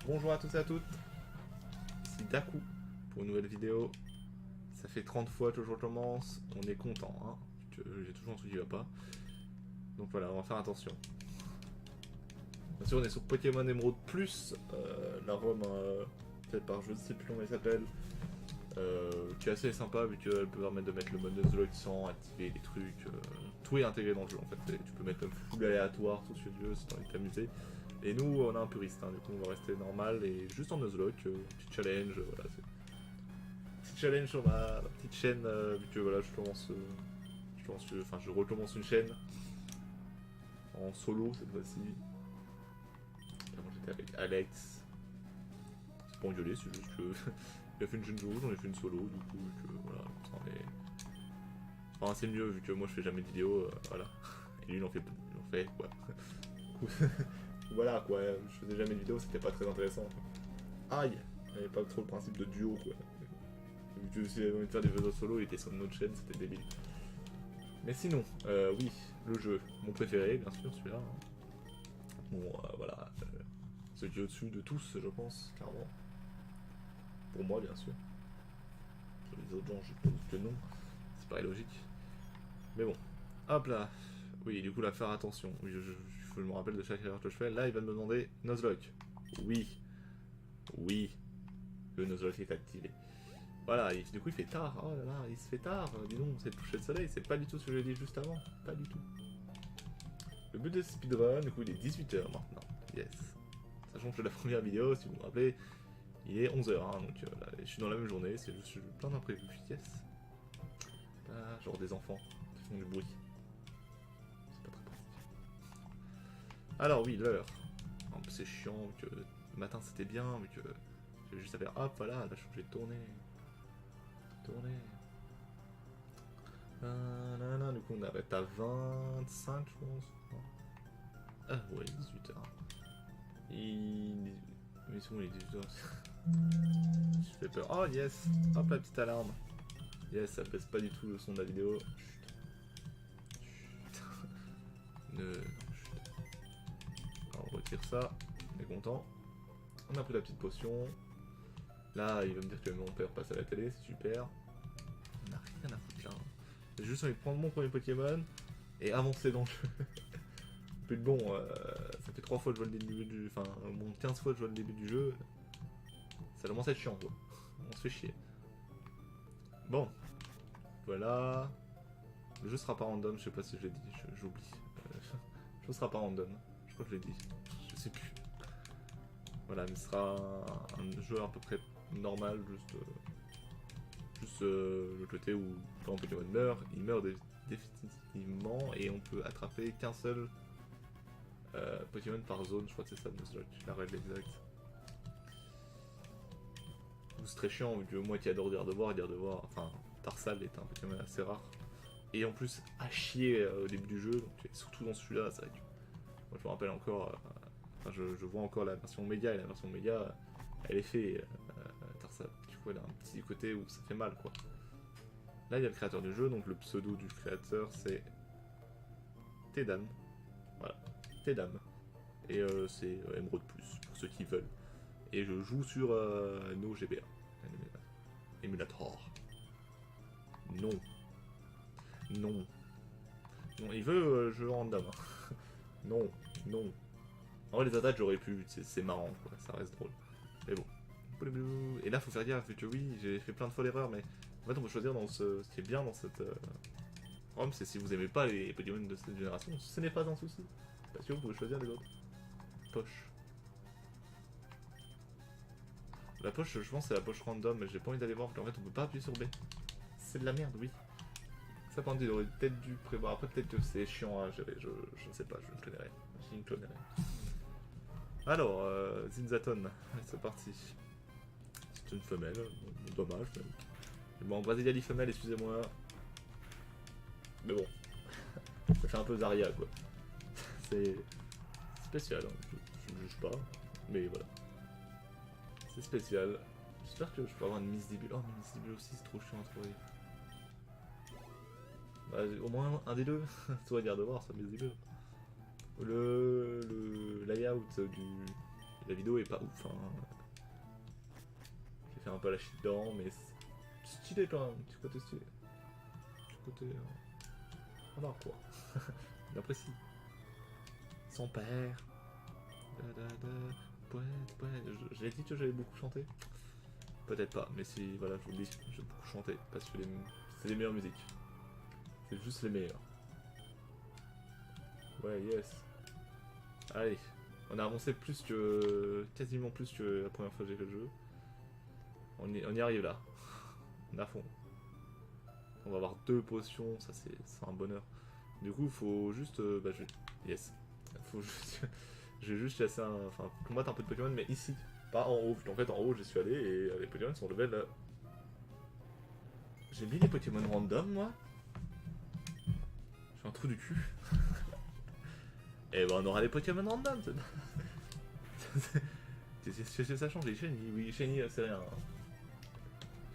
Bonjour à tous et à toutes, ici Daku pour une nouvelle vidéo. Ça fait 30 fois que je recommence, on est content, hein. J'ai toujours un truc qui va pas. Donc voilà, on va faire attention. Bien sûr, on est sur Pokémon Emerald Plus, la ROM faite par je ne sais plus comment elle s'appelle, qui est assez sympa vu qu'elle peut permettre de mettre le mode Nuzlocke sans activer les trucs. Tout est intégré dans le jeu en fait. Et tu peux mettre un full aléatoire, tout ce que tu veux si tu as envie de t'amuser. Et nous, on est un puriste, hein, du coup on va rester normal et juste en Nuzlocke, petit challenge, voilà. Petit challenge sur ma petite chaîne, vu que voilà, je recommence une chaîne en solo cette fois-ci. Avant j'étais avec Alex. C'est pas engueulé, c'est juste que il a fait une chaîne solo, j'en ai fait une solo, du coup, que voilà, ça en est. Enfin, c'est mieux vu que moi je fais jamais de vidéo, voilà. Et lui il en fait quoi. Voilà quoi, je faisais jamais de vidéo, c'était pas très intéressant. Aïe, il n'y avait pas trop le principe de duo quoi. Vu que si j'avais envie de faire des vidéos solo, il était sur notre chaîne, c'était débile. Mais sinon, oui, le jeu, mon préféré, bien sûr, celui-là. Hein. Bon, voilà, ce qui est au-dessus de tous, je pense, clairement. Pour moi, bien sûr. Pour les autres gens, je pense que non. C'est pas logique. Mais bon, hop là. Oui, du coup, là, faire attention. Oui, je me rappelle de chaque erreur que je fais. Là, il va me demander Nuzlocke. Oui. Oui. Le Nuzlocke est activé. Voilà, du coup il fait tard, oh là là, il se fait tard, dis donc, c'est le coucher de soleil, c'est pas du tout ce que j'ai dit juste avant, pas du tout. Le but de ce speedrun, du coup il est 18h maintenant, yes. Sachant que la première vidéo, si vous vous rappelez, il est 11h, hein, donc là, je suis dans la même journée, c'est juste plein d'imprévus, yes. Ah, genre des enfants qui font du bruit. C'est pas très pratique. Alors oui, l'heure. C'est chiant, vu que le matin c'était bien, vu que j'avais juste à faire hop, voilà, là je suis obligé de tourner. Du coup on arrête à 25 je pense. Ah ouais 18h. Mais c'est bon il est 18h. Je fais peur. Oh yes. Hop la petite alarme. Yes ça baisse pas du tout le son de la vidéo. Chut. Chut. Alors, on retire ça. On est content. On a pris la petite potion. Là il va me dire que mon père passe à la télé, c'est super. On a rien à foutre là. J'ai juste envie de prendre mon premier Pokémon et avancer dans le jeu. Puis bon, ça fait 3 fois que je vois le début du... Enfin, bon, 15 fois que je vois le début du jeu. Ça commence à être chiant, quoi. On se fait chier. Bon. Voilà. Le jeu sera pas random, je sais pas si je l'ai dit, j'oublie. Le jeu sera pas random. Je crois que je l'ai dit. Je sais plus. Voilà, mais ce sera un jeu à peu près normal, juste le côté où quand Pokémon meurt, il meurt définitivement et on peut attraper qu'un seul Pokémon par zone, je crois que c'est ça Nuzlocke, la règle exacte. C'est très chiant vu que moi qui adore Gardevoir, enfin Tarsal est un Pokémon assez rare. Et en plus à chier au début du jeu, donc surtout dans celui-là, c'est vrai que moi je me rappelle encore, enfin je vois encore la version méga et la version méga, elle est faite Tarsal. Du coup elle a un petit côté où ça fait mal quoi. Là, il y a le créateur du jeu, donc le pseudo du créateur, c'est Tedam. Voilà, Tedam. Et c'est Emerald Plus, pour ceux qui veulent. Et je joue sur No GBA. Emulator. Non. Non. Non, il veut jeu random. Non, non. En vrai, les attaques, j'aurais pu, c'est marrant, quoi. Ça reste drôle. Mais bon. Et là, faut faire gaffe, vu que oui, j'ai fait plein de fois l'erreur, mais en fait, on peut choisir dans ce qui est bien dans cette ROM, c'est si vous aimez pas les Pokémon de cette génération, ce n'est pas un souci. Parce que vous pouvez choisir les autres. Poche. La poche, je pense, c'est la poche random, mais j'ai pas envie d'aller voir, parce qu'en fait, on peut pas appuyer sur B. C'est de la merde, oui. Ça, par contre, il aurait peut-être dû prévoir. Après, peut-être que c'est chiant à gérer, je ne sais pas, je ne clonerai. Je ne clonerai. Alors, Zinzaton, c'est parti. C'est une femelle, dommage. Mais... Bon, Brasiliali femelle, excusez-moi. Mais bon, ça fait un peu Zarya, quoi. C'est spécial, hein. Je ne juge pas, mais voilà. C'est spécial. J'espère que je peux avoir une Miss Dibule. Oh, mais Miss Dibule aussi, c'est trop chiant à trouver. Bah, au moins un des deux, tu vas dire de voir, ça Miss Dibule. Le layout la vidéo est pas ouf. Hein. J'ai fait un peu la shit dedans, mais c'est stylé quand même, petit côté stylé. Petit côté... voilà quoi. J'apprécie. Son père. J'ai dit que j'avais beaucoup chanté. Peut-être pas, mais si, voilà, je vous le dis, j'ai beaucoup chanté, parce que c'est les meilleures musiques. C'est juste les meilleures. Ouais, yes. Allez, on a avancé plus que... quasiment plus que la première fois que j'ai fait le jeu. On y arrive là. On est à fond. On va avoir 2 potions, ça c'est un bonheur. Du coup, faut juste... yes. Faut juste... je vais juste chasser enfin, combattre un peu de Pokémon, mais ici. Pas en haut. En fait, en haut, j'y suis allé et les Pokémon sont level... J'ai mis les Pokémon random, moi. J'ai un trou du cul. Et ben, on aura les Pokémon random. C'est ça change, les Shiny. Oui, Shiny, c'est rien.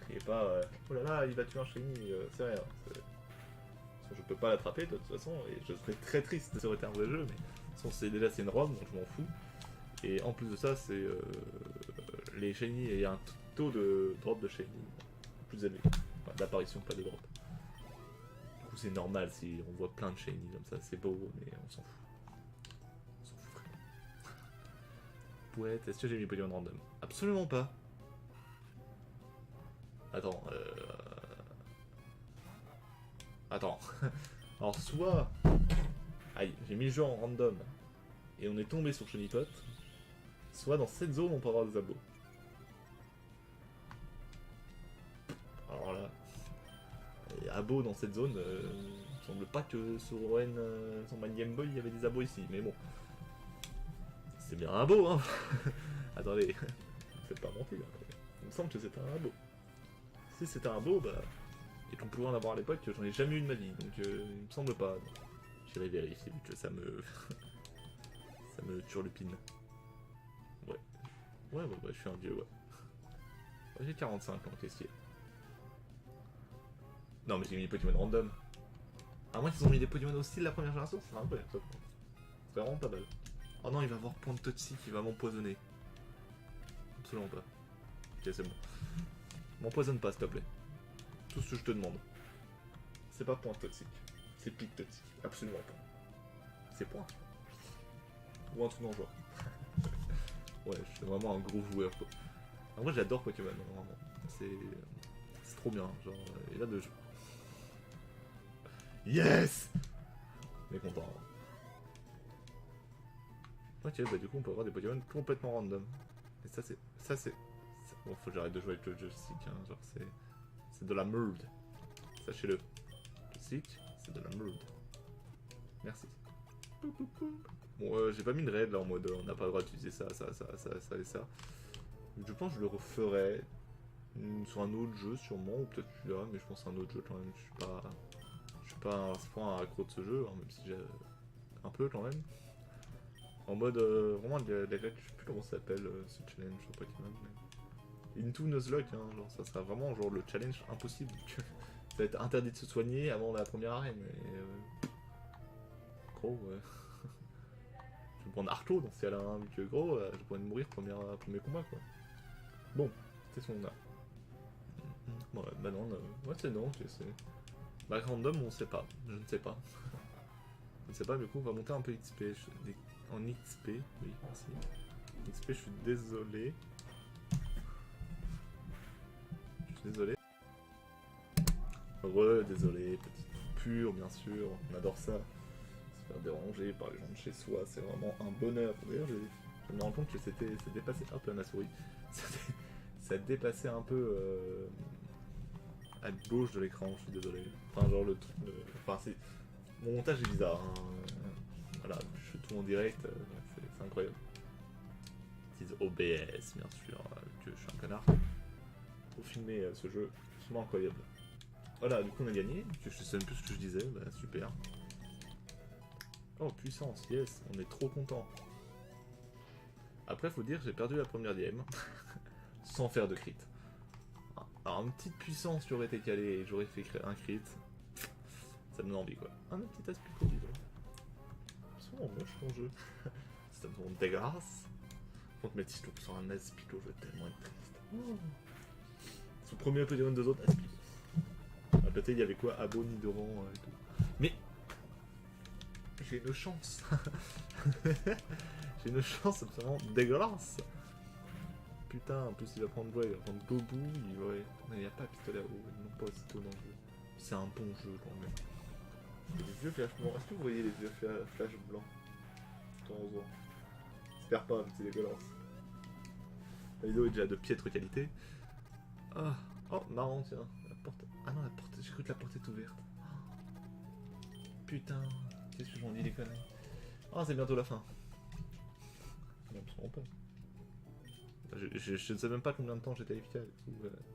Criez pas, oh là là, il va tuer un Shiny, c'est rien. Je peux pas l'attraper de toute façon, et je serais très triste si ça aurait été un vrai jeu, mais c'est une ROM, donc je m'en fous. Et en plus de ça, c'est les Shiny, il y a un taux de drop de Shiny plus élevé. Enfin, d'apparition, pas de drop. Du coup, c'est normal si on voit plein de Shiny comme ça, c'est beau, mais on s'en fout. On s'en fout vraiment. Pouette, est-ce que j'ai mis Pokémon random? Absolument pas. Attends, Attends. Alors, soit... Aïe, j'ai mis le jeu en random, et on est tombé sur Shiny-Pot, soit dans cette zone, on peut avoir des abos. Alors là... Et abos dans cette zone, il me semble pas que sur ma Game Boy, il y avait des abos ici, mais bon. C'est bien un abo, hein. Attendez, ne faites pas mentir. Il me semble que c'était un abo. Si c'était un abo, bah... Et qu'on pouvait en avoir à l'époque, j'en ai jamais eu de ma vie, donc il me semble pas. J'irai vérifier vu que ça me... ça me turlupine. Ouais. Ouais, je suis un vieux, ouais. J'ai 45 ans, qu'est-ce qu'il y a? Non mais j'ai mis des Pokémon random. À moins qu'ils ont mis des Pokémon aussi de la première génération, c'est incroyable ça. C'est vraiment pas mal. Oh non, il va avoir point de toxique, il va m'empoisonner. Absolument pas. Ok, c'est bon. M'empoisonne pas, s'il te plaît. Tout ce que je te demande. C'est pas point toxique. C'est pic toxique. Absolument pas. C'est point. Ou un truc dans le genre. Ouais, je suis vraiment un gros joueur quoi. En vrai, j'adore Pokémon, vraiment. C'est trop bien. Genre, et là, de jeu. Yes! On est content. Ok, bah du coup, on peut avoir des Pokémon complètement random. Et ça, c'est. Bon, faut que j'arrête de jouer avec le joystick, hein. Genre, c'est de la merde. Sachez-le. Joystick, c'est de la merde. Merci. Bon, j'ai pas mis de raid là en mode on n'a pas le droit d'utiliser ça et ça. Je pense que je le referai sur un autre jeu sûrement, ou peut-être celui-là, mais je pense à un autre jeu quand même. Je suis pas à ce point accro de ce jeu, hein, même si j'ai un peu quand même. En mode vraiment je sais plus comment ça s'appelle ce challenge sur Pokémon. Mais... Into Nuzlocke, hein, genre ça sera vraiment genre le challenge impossible. Ça va être interdit de se soigner avant la première arène. Et, gros, ouais. Je vais prendre Arcto dans ce cas-là, hein, vu que gros, je pourrais mourir premier combat quoi. Bon, c'est ce qu'on a. Ouais, bah non, ouais c'est non, c'est... Bah random on sait pas, je ne sais pas. Je ne sais pas, du coup on va monter un peu XP, en XP, oui merci. XP je suis désolé. Je suis désolé. Désolé, petite coupure bien sûr, on adore ça. Se faire déranger par les gens de chez soi, c'est vraiment un bonheur. D'ailleurs je me rends compte que ça dépassé un peu à ma souris. Ça dépassait un peu à gauche de l'écran, je suis désolé. Enfin genre le truc... Enfin c'est... Mon montage est bizarre, hein. Voilà, je fais tout en direct, c'est incroyable. J'utilise OBS bien sûr, que je suis un connard. Pour filmer ce jeu, c'est absolument incroyable. Voilà, du coup on a gagné, je sais même plus ce que je disais, bah super. Oh puissance, yes, on est trop content. Après faut dire que j'ai perdu la première game, sans faire de crit. Alors une petite puissance qui aurait été calée et j'aurais fait un crit, ça me donne envie quoi. Un petit Aspico, dis donc. Absolument moche ton jeu. Ça me donne dégueulasse. contre, Métis tombe sur un Aspilo, je vais tellement être triste. Son premier Pokémon de zone, Aspilo. À côté, il y avait quoi? Abo, Nidoran et tout. Mais j'ai une chance. J'ai une chance absolument dégueulasse. Putain, en plus il va prendre quoi? Il va prendre Bobou, il va... Mais il n'y a pas pistolet à eau, non pas aussitôt dans le jeu. C'est un bon jeu quand même. Les vieux flash blancs, est-ce que vous voyez les vieux flash blancs? De temps en temps. J'espère pas, c'est dégueulasse. La vidéo est déjà de piètre qualité. Ah, oh, marrant, tiens. La porte... Ah non, la porte, j'ai cru que la porte est ouverte. Putain, qu'est-ce que j'en dis les conneries. Ah, c'est bientôt la fin. Non, absolument pas. Je ne sais même pas combien de temps j'étais efficace.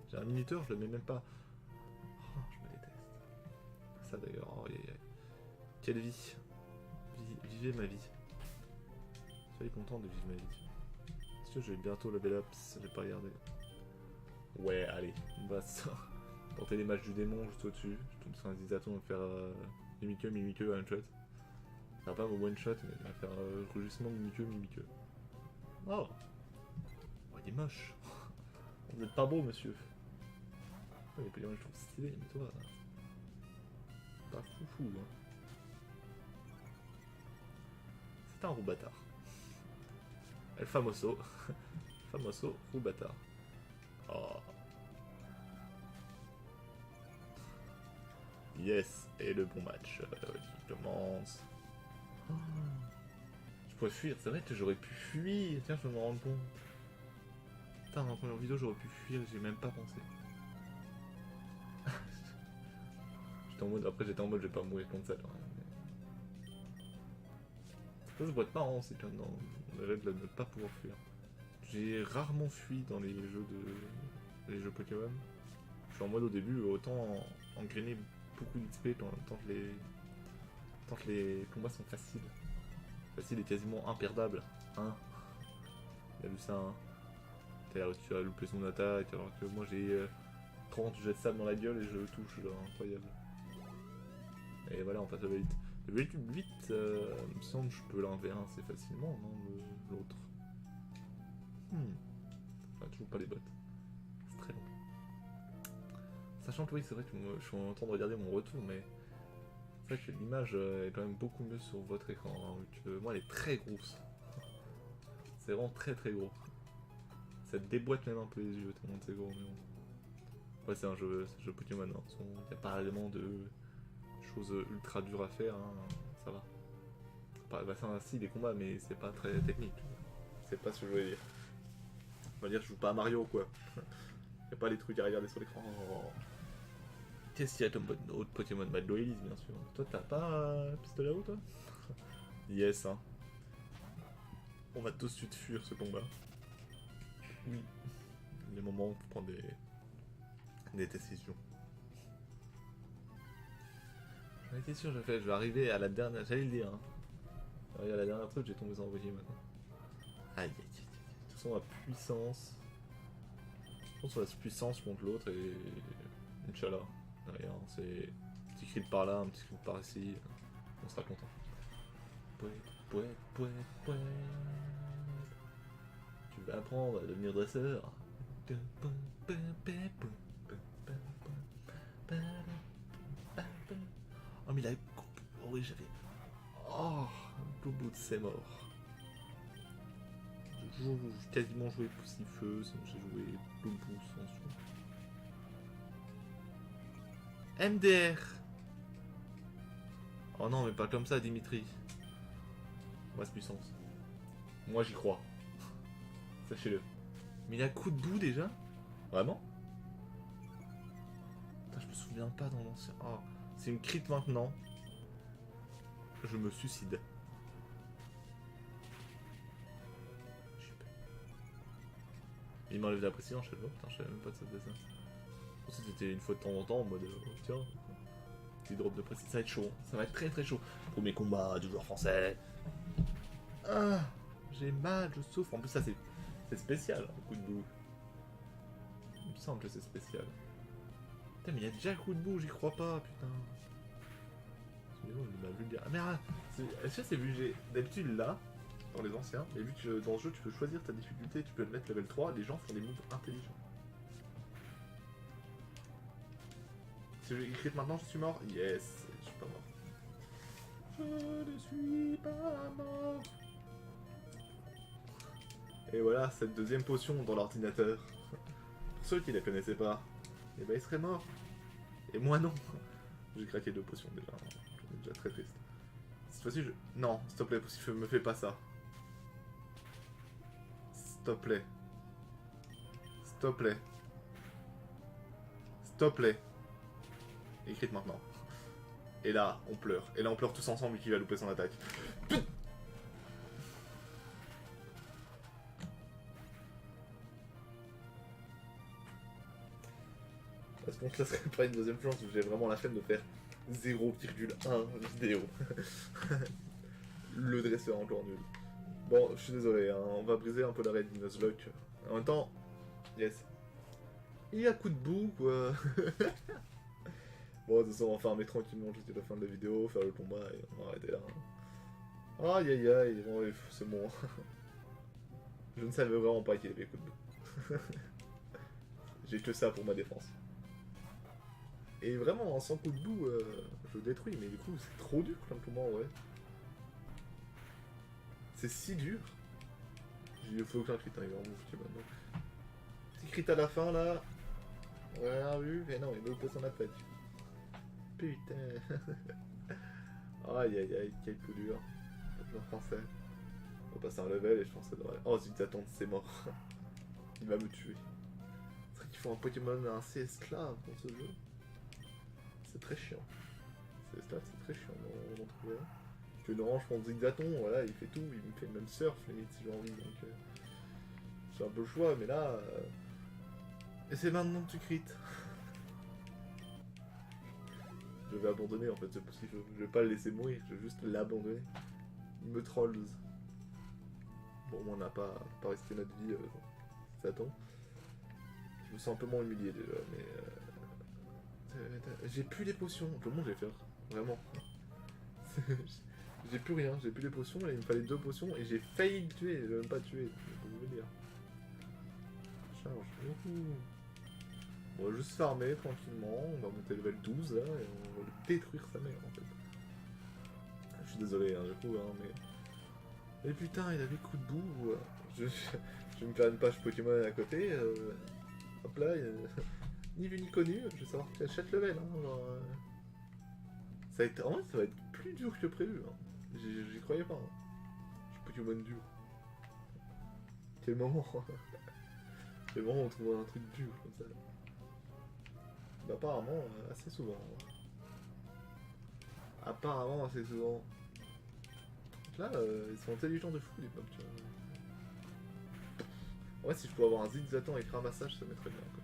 J'ai un minuteur, je le mets même pas. Oh, je me déteste. Ça d'ailleurs, oh, quelle vie. Vivez ma vie. Soyez content de vivre ma vie. Est-ce que je vais bientôt level up? J'ai pas regardé. Ouais, allez, on va tenter les matchs du démon juste au-dessus. Je tombe sur un Zizaton, on va faire Mimikyu, one shot. Ça va pas mon one shot, mais on va faire rugissement Mimikyu. Oh! Il est moche. Vous êtes pas beau, monsieur. Oh, les Pokémon, je trouve stylé, mais toi... Pas foufou, hein. C'est un roux bâtard. El Famoso. Famoso, roux bâtard. Oh. Yes, et le bon match qui commence. Oh. Je pourrais fuir, c'est vrai que j'aurais pu fuir. Tiens, je vais me rendre compte. Putain, dans la première vidéo, j'aurais pu fuir, j'ai même pas pensé. J'étais en mode, après j'étais en mode, je vais pas mourir contre ça. Ça pourrait être marrant, c'est comme dans la règle de ne pas pouvoir fuir. J'ai rarement fui dans les jeux Pokémon. Je suis en mode au début, autant engrainer beaucoup d'XP tant que les combats sont faciles. Facile et quasiment imperdable. Hein? Il a vu ça, hein? Tu as loupé son attaque alors que moi j'ai 30 jets de sable dans la gueule et je le touche, là, incroyable. Et voilà, on passe au vite. Le véhicule vite, il me semble que je peux l'enlever assez facilement, non, l'autre. Toujours pas les bottes. C'est très long. Sachant que oui, c'est vrai que je suis en train de regarder mon retour, mais c'est vrai que l'image est quand même beaucoup mieux sur votre écran. Hein, que moi, elle est très grosse. C'est vraiment très très gros. Ça te déboîte même un peu les yeux tellement c'est gros. Mais bon. Ouais, c'est un jeu Pokémon. Hein. Il n'y a pas réellement de choses ultra dures à faire. Hein. Ça va. Bah, c'est ainsi des combats, mais c'est pas très technique. C'est pas ce que je voulais dire. On va dire que je joue pas à Mario quoi. Y'a pas les trucs à regarder sur l'écran. Oh. Qu'est-ce qu'il y a comme autre Pokémon? Bah de l'Oélis bien sûr. Toi t'as pas pistolet à eau toi? Yes hein. On va tout de suite fuir ce combat. Oui. Les moments où on prend des décisions. J'en étais sûr, je vais arriver à la dernière. J'allais le dire hein. À la dernière truc j'ai tombé sans envoyer maintenant. Aïe aïe aïe. De toute façon la puissance. Je pense sur la puissance contre l'autre et. Inch'Allah. Rien, c'est un petit cri de par là, un petit cri de par ici. On sera content. Poète. Tu vas apprendre à devenir dresseur. Oh mais il a... Oh oui j'avais... Oh, le bout de c'est mort. J'ai quasiment joué Poussifeu, sinon j'ai joué Loubou sans son. MDR. Oh non mais pas comme ça Dimitri. Masse puissance. Moi j'y crois. Sachez-le. Mais il a coup de bout déjà? Vraiment? Putain je me souviens pas dans l'ancien... Oh, c'est une crit maintenant. Je me suicide. Il m'enlève la précision, je sais pas, putain je savais même pas de ça faisait ça. Je pensais que c'était une fois de temps en temps en mode tiens, petit drop de précision, ça va être chaud, ça va être très très chaud. Premier combat du joueur français. Ah, j'ai mal, je souffre. En plus ça c'est spécial, le coup de boue. Il me semble que c'est spécial. Putain mais il y a déjà le coup de boue, j'y crois pas, putain. Il m'a vulgaire. Ah mais est-ce que c'est vu d'habitude là, dans les anciens, et vu que dans ce jeu tu peux choisir ta difficulté, tu peux le mettre level 3, les gens font des moves intelligents. Si je crit maintenant, je suis mort. Yes, je suis pas mort. Je ne suis pas mort. Et voilà, cette deuxième potion dans l'ordinateur. Pour ceux qui la connaissaient pas, et bah il serait mort. Et moi non. J'ai craqué 2 potions déjà. J'en ai déjà très triste. Cette fois-ci je... Non, s'il te plaît, me fais pas ça. S'il te plaît. S'il te plaît. S'il te plaît. Écrite maintenant. Et là, on pleure. Et là, on pleure tous ensemble vu qu'il va louper son attaque. Est-ce qu'on se laisserait pas une deuxième chance où j'ai vraiment la flemme de faire 0,1 vidéo. Le dresseur encore nul. Bon, je suis désolé, hein, on va briser un peu l'arrêt de Nuzlocke. En même temps, yes. Il y a coup de boue, quoi. Bon, de toute façon, on va farmer tranquillement jusqu'à la fin de la vidéo, faire le combat et on va arrêter là. Aïe aïe aïe, bon, c'est bon. Je ne savais vraiment pas qu'il y avait coup de boue. J'ai que ça pour ma défense. Et vraiment, sans coup de boue, je le détruis, mais du coup, c'est trop dur comme combat, ouais. C'est si dur. Il faut aucun crit, hein, il va en moucher maintenant. Petit crit à la fin, là. Ouais, rien vu, mais non, il me pose son attaque. Putain. Aïe aïe aïe, quel coup dur. En français. On va passer un level et je pense que ça devrait... Oh zut, attends, c'est mort. Il va me tuer. C'est vrai qu'il faut un Pokémon assez esclave dans ce jeu. C'est très chiant. C'est très chiant d'en trouver un. Je fais une orange contre Zigzaton, voilà, il fait tout, il me fait même surf limite si j'ai envie, donc j'ai un peu le choix, mais là... Et c'est maintenant que tu crites. Je vais abandonner en fait, c'est possible, je vais pas le laisser mourir, je vais juste l'abandonner. Il me trolls. Bon, on n'a pas risqué notre vie, Satan. Je me sens un peu moins humilié déjà, mais... J'ai plus les potions, comment je vais faire? Vraiment. J'ai plus rien, j'ai plus les potions, là il me fallait 2 potions et j'ai failli le tuer, je l'ai même pas tué, pour vous dire. Charge, on va juste farmer tranquillement, on va monter level 12 là et on va le détruire sa mère en fait. Je suis désolé hein, du coup, hein, mais... Mais putain, il avait coup de boue, je vais me faire une page Pokémon à côté, hop là, ni vu ni connu, je vais savoir que j'achète level, hein, genre... Ça va être... En vrai, ça va être plus dur que prévu, hein. J'y croyais pas, hein. Je suis Pokémon dur. Quel moment Quel moment on trouve un truc dur comme ça. Bah, apparemment, assez souvent. Apparemment, assez souvent. Donc là, ils sont intelligents de fou, les mobs, tu vois. Ouais, si je pouvais avoir un Zigzaton avec ramassage, ça mettrait bien, quoi.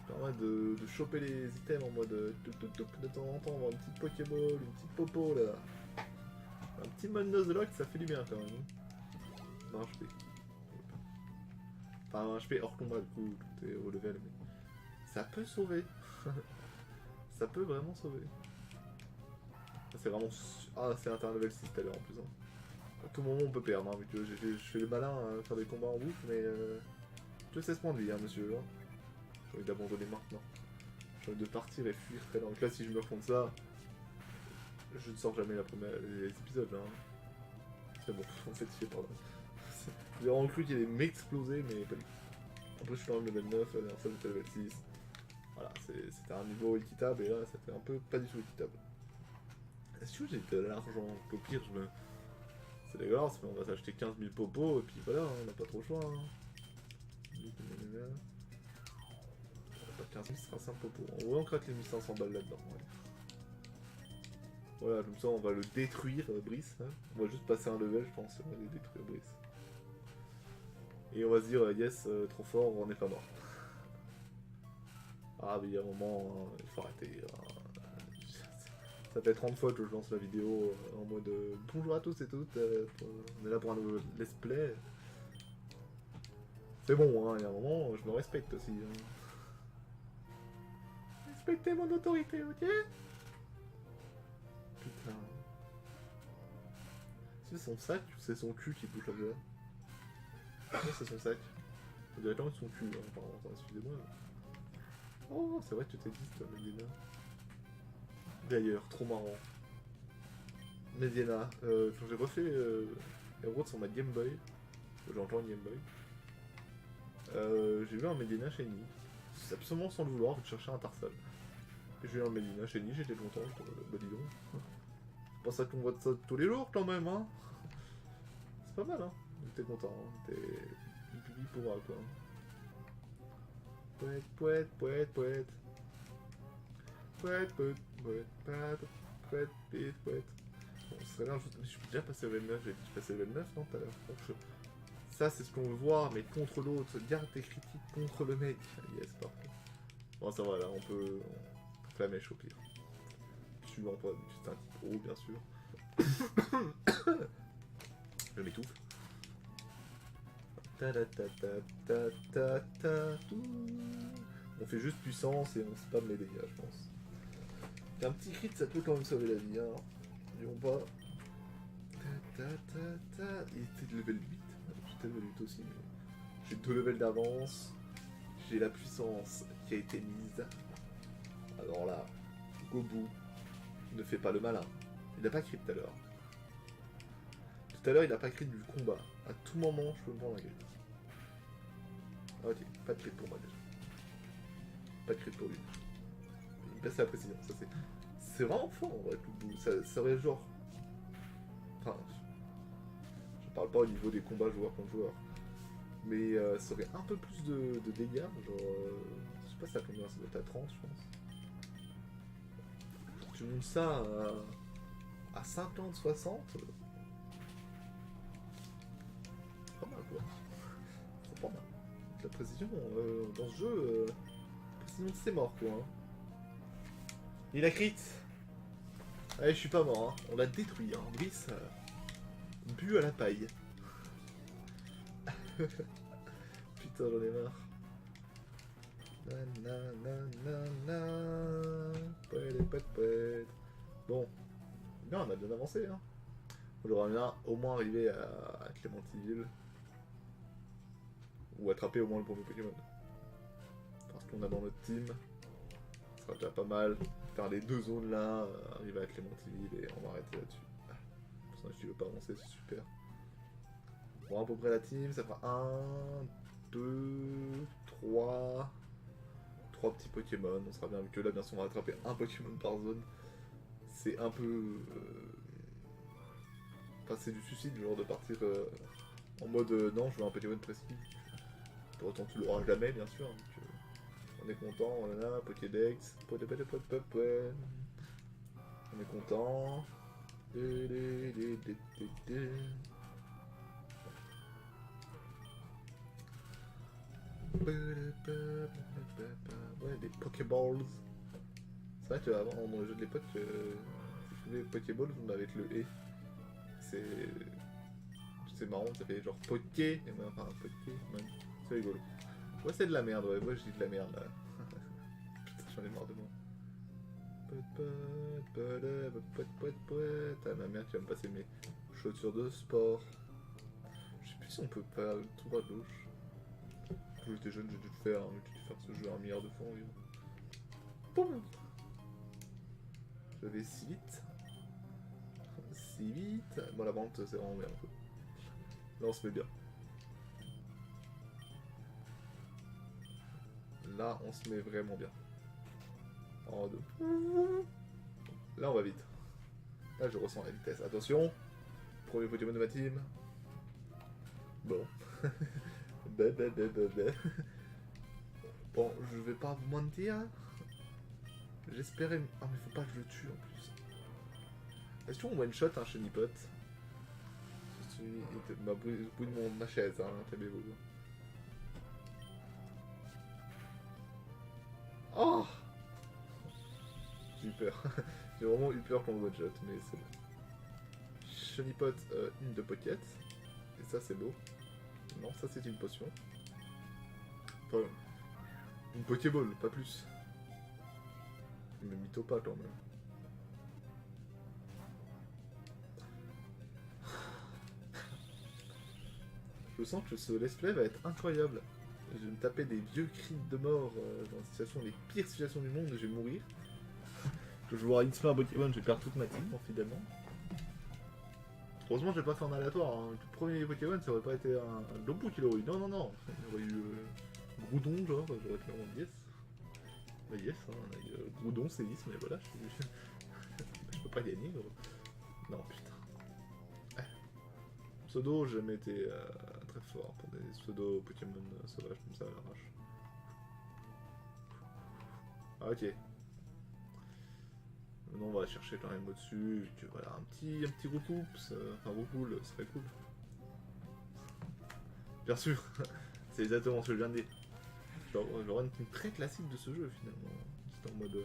Ça permet de choper les items en mode de temps en temps, avoir une petite Pokéball, une petite Popo, là. Un petit mode Nuzlocke, ça fait du bien, quand même. Non, HP. Enfin, un HP hors combat, du coup, quand t'es au level, mais... Ça peut sauver. Ça peut vraiment sauver. C'est vraiment... Ah, c'est un level 6 tout à l'heure, en plus. Hein. À tout moment, on peut perdre, hein, vu que je fais le malin à faire des combats en boucle, mais... Je sais ce point de vie, hein, monsieur. Hein. J'ai envie d'abandonner maintenant. J'ai envie de partir et fuir très loin. Donc là, si je me rends ça, je ne sors jamais les épisodes, là. Hein. C'est bon, en fait, il fait pardon. J'ai vraiment cru qu'il allait m'exploser, mais pas du tout. Après, je suis dans le level 9, la dernière fois, j'étais level 6. Voilà, c'était un niveau équitable, et là, c'était un peu pas du tout équitable. Est-ce que j'ai de l'argent? Au pire, je me... C'est dégueulasse, mais on va s'acheter 15 000 popos, et puis voilà, on n'a pas trop le choix. Hein. 15 000, ce sera 5 popos. En vrai, on craque les 1500 balles là-dedans. Ouais. Voilà, comme ça, on va le détruire, Brice. Hein. On va juste passer un level, je pense, on va le détruire, Brice. Et on va se dire, yes, trop fort, on n'est pas mort. Ah, mais il y a un moment, il faut arrêter. Ça fait 30 fois que je lance la vidéo en mode bonjour à tous et toutes, on est là pour un nouveau let's play. C'est bon, hein, il y a un moment, je me respecte aussi. Hein. Respectez mon autorité, ok? Putain. C'est son sac ou c'est son cul qui touche la violette? Non, c'est son sac. On dirait son cul, hein. Pardon, excusez-moi. Oh, c'est vrai que tu t'existes, Medina. D'ailleurs, trop marrant. Medina, quand j'ai refait Emerald sur ma Game Boy, j'ai encore une Game Boy, j'ai vu un Medina Shiny. C'est absolument sans le vouloir, je cherchais un Tarsal. J'ai vu un Medina Shiny, j'étais content, bah dis donc. C'est pas ça qu'on voit de ça tous les jours quand même, hein. C'est pas mal, hein. J'étais content, hein. T'es une pipi pour moi, quoi. Poète, poète, poète, poète. Poète, poète, poète, poète, poète, poète, poète. Bon, ce serait bien, je suis déjà passé level 9, j'ai dit que je passais level 9, non, tout à l'heure. Ça, c'est ce qu'on veut voir, mais contre l'autre. Garde tes critiques contre le mec. Yes, parfait. Bon, ça va, là, on peut flamèche au pire. Suivant pas, c'est un petit pro, bien sûr. Je m'étouffe. On fait juste puissance et on spam les dégâts, je pense. Et un petit crit, ça peut quand même sauver la vie, hein. N'oublions pas. Il était de level 8. J'étais de level 8 aussi, mais j'ai 2 levels d'avance. J'ai la puissance qui a été mise. Alors là, Gobu ne fait pas le malin. Il n'a pas crit tout à l'heure. Tout à l'heure, il n'a pas crit du combat. À tout moment, je peux me prendre la grille. Ok, pas de crit pour moi déjà. Pas de crit pour lui. Il me passe la précision, ça c'est... C'est vraiment fort en vrai, Gobu. Ça serait genre... Enfin... Je parle pas au niveau des combats joueur contre joueur. Mais ça aurait un peu plus de dégâts, genre... je sais pas ça combien, ça doit être à 30 je pense. Tu montes ça à 50, 60, pas mal quoi. C'est pas mal. La précision dans ce jeu, précision c'est mort quoi. Hein. Il a crit. Allez, je suis pas mort, hein. On l'a détruit, hein. Brice bu à la paille. Putain, j'en ai marre. Bon, bien, on a bien avancé. Hein. On devrait bien au moins arriver à Clémentiville. Ou attraper au moins le premier Pokémon. Parce qu'on a dans notre team. Ce sera déjà pas mal. Faire les 2 zones là, arriver à Clémentiville et on va arrêter là-dessus. Le personnage qui veut pas avancer, c'est super. Bon, à peu près la team, ça fera 1, 2, 3 petits Pokémon, on sera bien, vu que là bien sûr on va attraper un Pokémon par zone. C'est un peu... Enfin c'est du suicide, genre de partir en mode non je veux un Pokémon précis. Pour autant tu l'auras jamais bien sûr, donc on est content, voilà, Pokédex, on est content. Ouais, des Pokéballs. C'est vrai qu'avant, dans le jeu de l'époque, si je faisais Pokéballs, on avait avec le E. C'est marrant, ça fait genre Poké, et enfin Pokémon. C'est rigolo. Ouais, c'est de la merde, ouais, moi je dis de la merde là. Putain, j'en ai marre de moi. Ah, ma mère qui va me passer mes chaussures de sport. Je sais plus si on peut pas tout à gauche. Quand j'étais jeune, j'ai dû le faire, hein, j'ai dû faire ce jeu 1 milliard de fois environ. Boum. Je vais si vite. Si vite. Bon, la vente, c'est vraiment bien un peu. Là, on se met bien. Là, on se met vraiment bien. En 2. Là, on va vite. Là, je ressens la vitesse. Attention. Premier Pokémon de ma team. Bon. Bon, je vais pas vous mentir. J'espérais... Ah mais faut pas que je le tue en plus. Est-ce qu'on one shot un Chenipot? Je suis au bout de ma chaise, hein, calmez-vous. Oh, j'ai eu peur. J'ai vraiment eu peur qu'on le one shot, mais c'est bon. Chenipot, une de pocket. Et ça c'est beau. Non, ça c'est une potion. Enfin, une Pokéball, pas plus. Mais mytho pas quand même. Je sens que ce let's play va être incroyable. Je vais me taper des vieux cris de mort dans les pires situations du monde et je vais mourir. Je vais voir X-Men Pokémon, je vais perdre toute ma team, fidèlement. Heureusement, j'ai pas fait en aléatoire. Hein. Le premier Pokémon, ça aurait pas été un Lobo qui l'aurait eu. Non, non, non. Il y aurait eu Groudon, genre, j'aurais clairement dit yes. Bah, yes, hein. Groudon, c'est 10, mais voilà, je peux pas gagner, gros. Non, putain. Pseudo, j'ai jamais été très fort pour des pseudo Pokémon sauvages comme ça à l'arrache. Ah, ok. Maintenant, on va chercher quand même au-dessus. Voilà, un petit Roucoups, enfin Roucoule, ce serait cool. Bien sûr, c'est exactement ce que je viens de dire. Le run très classique de ce jeu finalement. C'est en mode.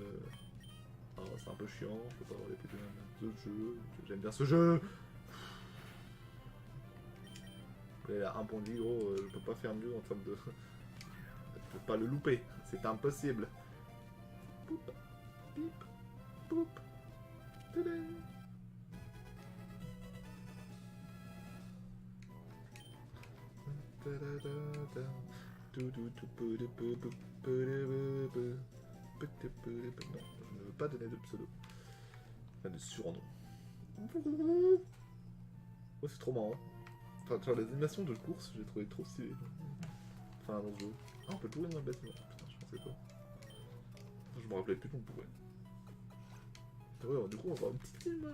Oh, c'est un peu chiant, je peux pas avoir les Pokémon de ce jeu. J'aime bien ce jeu! Il a un point de vie, gros, je peux pas faire mieux en termes de. Je peux pas le louper, c'est impossible. Poup, pip, poup, tadam. Non, je ne veux pas donner de pseudo. Enfin, de surnom. Oh, c'est trop marrant. Enfin, les animations de course, j'ai trouvé trop stylé. Enfin, dans ce jeu. Ah, on peut tourner dans le bâtiment. Putain, je pensais pas. Je me rappelais plus qu'on pouvait. Ouais, alors, du coup, on va avoir une petite team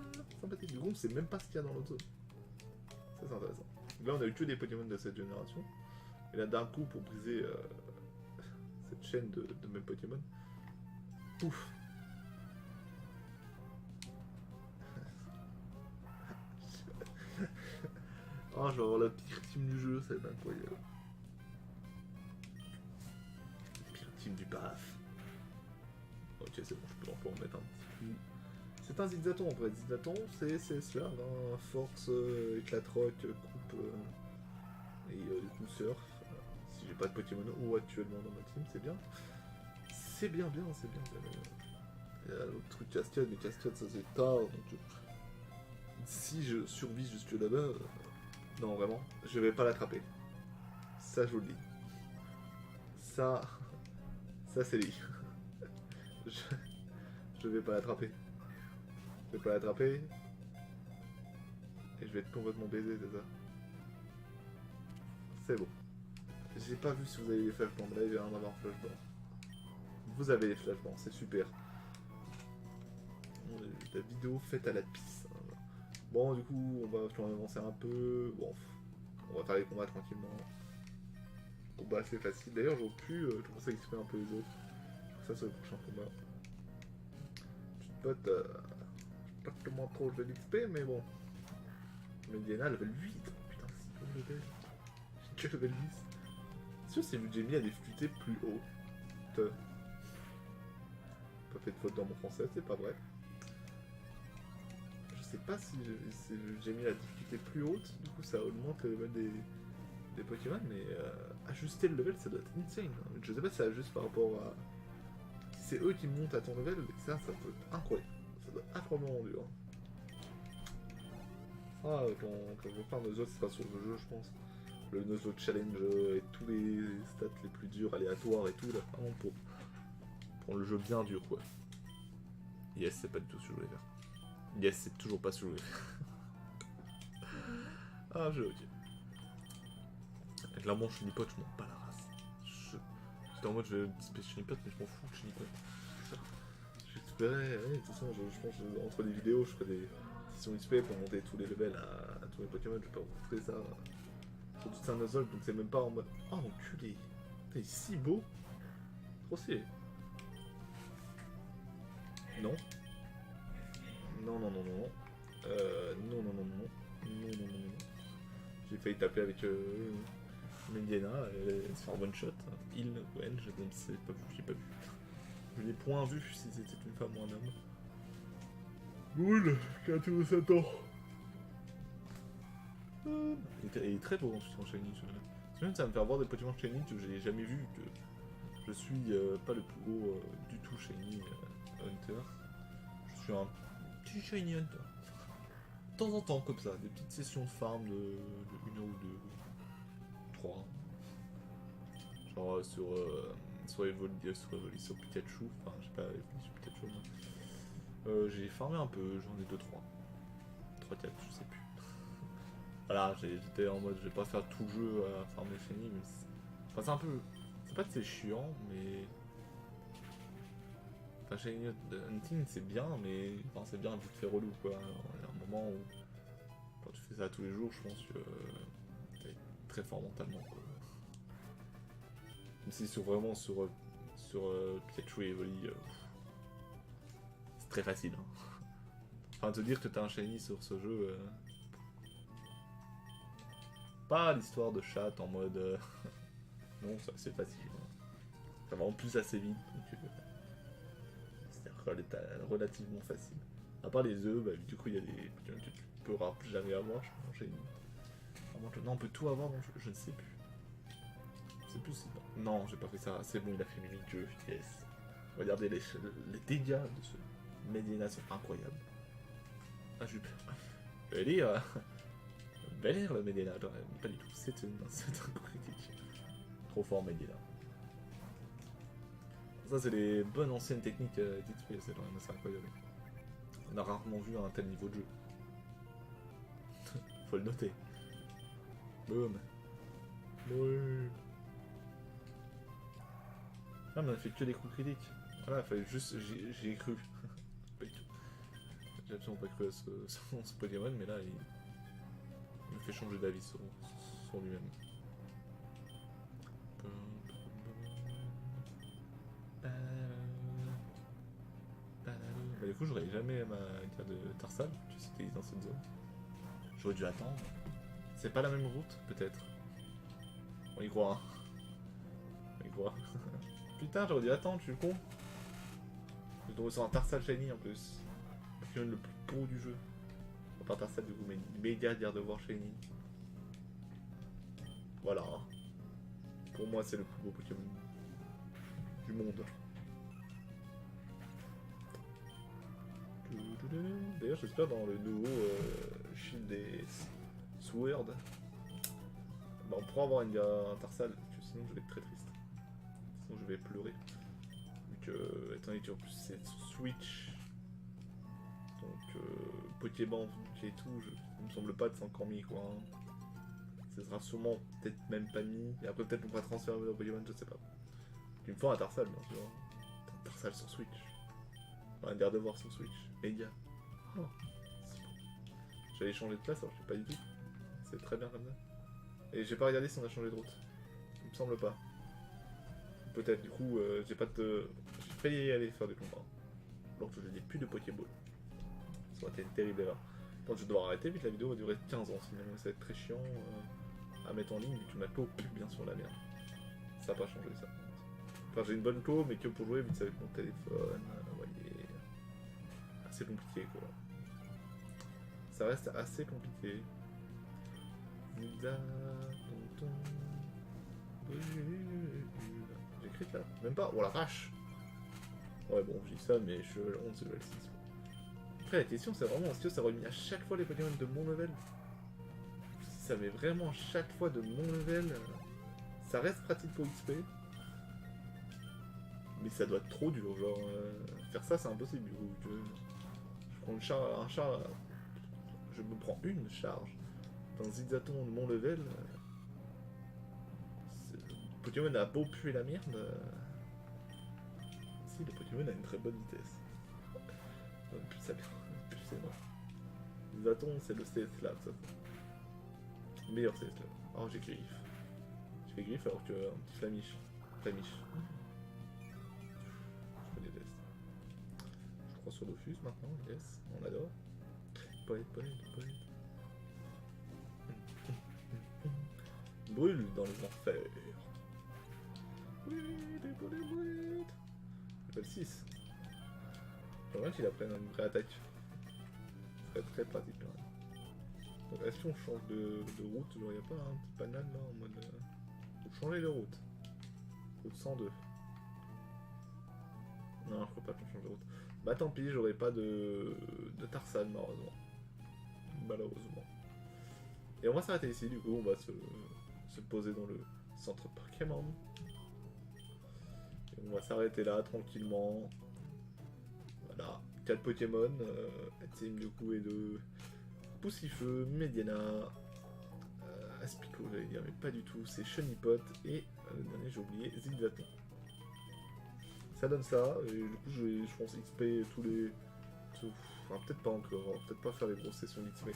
sympathique. Du coup, on sait même pas ce qu'il y a dans l'autre zone. Ça, c'est intéressant. Là, on a eu que des Pokémon de cette génération. Et là, d'un coup, pour briser cette chaîne de mêmes Pokémon, pouf. Oh, je vais avoir la pire team du jeu, ça va être incroyable. La pire team du paf. Ok, c'est bon, je peux en mettre un petit coup. C'est un Zigzaton en vrai. Zigzaton, c'est cela, hein, force, éclatroc, coupe et du coup surf. Si j'ai pas de Pokémon ou actuellement dans ma team, c'est bien. C'est bien, c'est bien. Il y a l'autre truc cascade, mais cascade ça c'est tard, donc si je survis jusque là-bas, non vraiment, je vais pas l'attraper. Ça je vous le dis. Ça c'est lui. je vais pas l'attraper. Je vais pas l'attraper. Et je vais être complètement baisé, c'est ça. C'est bon. J'ai pas vu si vous avez les flashbangs, là il vient d'avoir flashbang. Vous avez les flashbangs, c'est super. La vidéo faite à la pisse. Bon, du coup, on va quand même avancer un peu. Bon, on va faire les combats tranquillement. Combat assez facile. D'ailleurs, j'aurais pu commencer à XP un peu les autres. Ça, c'est le prochain combat. Petite pote, je sais pas comment trop je vais l'XP, mais bon. Mediana, level 8. Putain, c'est bon level. J'ai que level 10. C'est sûr, c'est vu que j'ai mis à des flûtés plus hautes. Pas fait de faute dans mon français, c'est pas vrai. Je sais pas si j'ai mis la difficulté plus haute, du coup ça augmente le level des Pokémon, mais ajuster le level ça doit être insane. Hein. Je sais pas si ça ajuste par rapport à. Si c'est eux qui montent à ton level, ça doit être incroyable. Ça doit être incroyablement dur. Ah, quand je vais faire Nuzlocke, ce sera sur le jeu, je pense. Le Nuzlocke Challenge et tous les stats les plus durs, aléatoires et tout, là, vraiment pour prendre le jeu bien dur, quoi. Yes, c'est pas du tout ce que je voulais faire. Yes, c'est toujours pas ce que je voulais faire. Ah, j'ai ok. Clairement, Chunipot, je m'en bats la race. J'étais en mode, je vais disper Chunipot, mais je m'en fous de Chunipot. J'espérais, ouais, tout ça, je pense entre les vidéos, je ferai des sessions XP pour monter tous les levels à tous les Pokémon, je vais pas vous montrer ça. Surtout c'est un Nuzlocke, donc c'est même pas en mode. Oh, enculé! T'es si beau! Trop stylé! Non. Non, non, non, non, non. Non, non, non, non. Non, non, non, non. J'ai failli taper avec Mediana et se faire one shot. Il, Wen, je ne sais pas vu, j'ai pas vu. Je l'ai point vu si c'était une femme ou un homme. Boule, 47 ans. Il est très beau ensuite en Shiny celui-là. C'est même ça va me faire voir des Pokémon Shiny que j'ai jamais vu, que je suis pas le plus haut du tout Shiny Hunter. Je suis un petit Shiny Hunter. De temps en temps comme ça, des petites sessions de farm de 1 heure ou 2. crois. Genre sur Evolution Pikachu, enfin je sais pas, Evolution Pikachu, j'ai farmé un peu, j'en ai 2-3. 3-4, je sais plus. Voilà, j'étais en mode je vais pas faire tout le jeu à farmer Shiny, mais enfin c'est un peu. C'est pas que c'est chiant, mais. Enfin Shiny Hunting c'est bien, mais enfin, c'est bien vite fait relou quoi. Il y a un moment où quand tu fais ça tous les jours, je pense que t'es très fort mentalement quoi. Même si vraiment sur Pikachu et Evoli, c'est très facile. Hein. Enfin te dire que t'as un Shiny sur ce jeu. Pas l'histoire de chat en mode. Non, c'est facile. Hein. Ça va en plus assez vite. Donc, c'est-à-dire qu'elle est relativement facile. À part les œufs, bah, du coup il y a des Pokémon que tu pourras jamais avoir. Je pense. Non, on peut tout avoir dans le jeu, je ne sais plus. Je sais plus si. Non, j'ai pas fait ça. C'est bon, il a fait mini-jeu, yes. Regardez les dégâts de ce Medina sont incroyables. Ah, je vais dire. Bel air le Medina, pas du tout. C'est un coup critique. Trop fort Medina. Ça, c'est les bonnes anciennes techniques d'XP, c'est incroyable. On a rarement vu un tel niveau de jeu. Faut le noter. Boum. Boum. Ah, mais on a fait que des coups critiques. Voilà, il fallait juste. J'y ai cru. Pas du tout. J'ai absolument pas cru à ce Pokémon, mais là, il me fait changer d'avis sur lui-même. Bah, du coup, j'aurais jamais ma carte de Tarsal, tu sais qu'il est dans cette zone. J'aurais dû attendre. C'est pas la même route, peut-être. On y croit, hein. On y croit. Putain, j'aurais dû attendre, je suis con. Je dois sur un Tarsal Shiny en plus. Le Pokémon le plus beau du jeu. Pas Tarsal du coup, mais méga dire de voir Shiny. Voilà. Pour moi, c'est le plus beau Pokémon du monde. D'ailleurs, j'espère dans le nouveau Shield et Sword, bah, on pourra avoir un Tarsal, parce que sinon je vais être très triste. Sinon je vais pleurer. Vu que, étant donné qu'en plus c'est sur Switch, donc Pokéball et tout, il me semble pas que c'est encore mis quoi. Hein. Ce sera sûrement peut-être même pas mis, et après peut-être on pourra transférer au Pokémon, je sais pas. Il me faut un Tarsal bien sûr. Un Tarsal sur Switch. Un Gardevoir sur Switch. Méga. Oh, c'est bon. J'allais changer de place alors je sais pas du tout. C'est très bien comme ça. Et j'ai pas regardé si on a changé de route. Il me semble pas. Peut-être du coup j'ai pas de. J'ai failli y aller faire des combats. Alors que je n'ai plus de Pokéball. Ça aurait été une terrible erreur. Quand je dois arrêter, vite la vidéo va durer 15 ans finalement. Ça va être très chiant à mettre en ligne vu que ma peau pue bien sur la merde. Ça n'a pas changé ça. Enfin j'ai une bonne peau mais que pour jouer vite avec mon téléphone. Vous voyez. C'est compliqué quoi. Ça reste assez compliqué. J'écris là. Même pas. Oh la vache. Ouais bon je dis ça mais je suis level 11 level 6. Après la question c'est vraiment est-ce que ça remet à chaque fois les Pokémon de mon level? Si ça met vraiment à chaque fois de mon level, ça reste pratique pour XP. Mais ça doit être trop dur, genre faire ça c'est impossible du coup. Je prends un char, je me prends une charge dans Zigzaton de mon level. Le Pokémon a beau puer la merde. Si, le Pokémon a une très bonne vitesse. Plus ça plus c'est mort. Zigzaton c'est le CS Lab, ça. Meilleur CS Lab. Oh j'ai griffe. J'ai fait griffe alors que un petit flamiche. Flamiche. Je me déteste. Je crois sur Dofus maintenant, yes, on adore. Poète. Brûle dans les enfers. Oui, des poètes. Level 6. Pas mal qu'il apprenne une vraie attaque. Ce serait très pratique là. Donc est-ce qu'on change de route? Genre y'a pas un petit panel là en mode. Faut changer de route. Route 102. Non, je crois pas qu'on change de route. Bah tant pis, j'aurai pas de Tarsal malheureusement. Et on va s'arrêter ici, du coup on va se se poser dans le centre Pokémon. Et on va s'arrêter là tranquillement. Voilà, 4 Pokémon, Mewtwo et de Poussifeu, Mediana, Aspico, j'allais dire, mais pas du tout, c'est Chunipot et le dernier j'ai oublié, Zigzaton. Ça donne ça, et du coup je pense XP tous les... Enfin peut-être pas encore, peut-être pas faire les grosses sessions d'XP.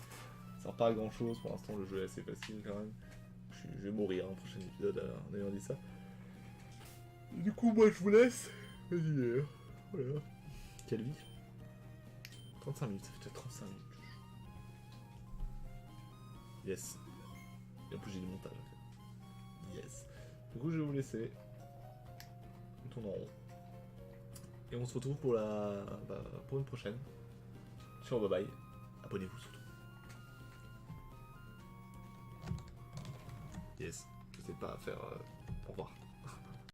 Ça sert pas à grand chose, pour l'instant le jeu est assez facile quand même. Je vais mourir en prochain épisode en ayant dit ça. Et du coup moi je vous laisse. Vas-y, voilà. Quelle vie. 35 minutes, ça fait déjà 35 minutes. Yes. Et en plus j'ai du montage. Yes. Du coup je vais vous laisser. On tourne en rond. Et on se retrouve pour pour une prochaine. Ciao, bye bye. Abonnez-vous surtout. Yes. Je sais pas faire. Au revoir.